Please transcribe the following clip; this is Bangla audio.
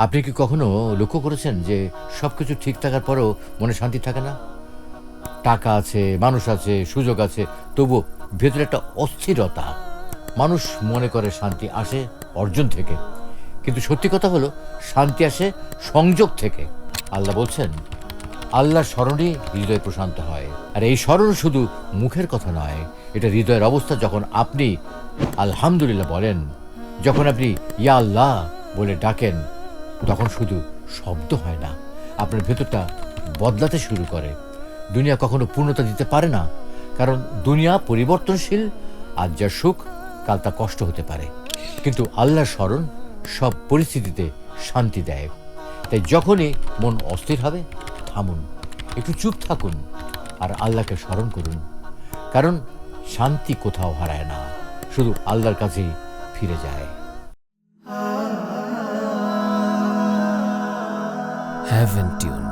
আপনি কি কখনো লক্ষ্য করেছেন যে সবকিছু ঠিক থাকার পরেও মনে শান্তি থাকে না? টাকা আছে, মানুষ আছে, সুযোগ আছে, তবুও ভেতরে একটা অস্থিরতা। মানুষ মনে করে শান্তি আসে অর্জন থেকে, কিন্তু সত্যি কথা হলো শান্তি আসে সংযোগ থেকে। আল্লাহ বলছেন, আল্লাহর স্মরণেই হৃদয় প্রশান্ত হয়। আর এই স্মরণ শুধু মুখের কথা নয়, এটা হৃদয়ের অবস্থা। যখন আপনি আলহামদুলিল্লাহ বলেন, যখন আপনি ইয়া আল্লাহ বলে ডাকেন, তখন শুধু শব্দ হয় না, আপনার ভেতরটা বদলাতে শুরু করে। দুনিয়া কখনো পূর্ণতা দিতে পারে না, কারণ দুনিয়া পরিবর্তনশীল। আজ যা সুখ, কাল তা কষ্ট হতে পারে, কিন্তু আল্লাহর স্মরণ সব পরিস্থিতিতে শান্তি দেয়। তাই যখনই মন অস্থির হবে, থামুন, একটু চুপ থাকুন আর আল্লাহকে স্মরণ করুন। কারণ শান্তি কোথাও হারায় না, শুধু আল্লাহর কাছেই ফিরে যায়। Heaven Tune.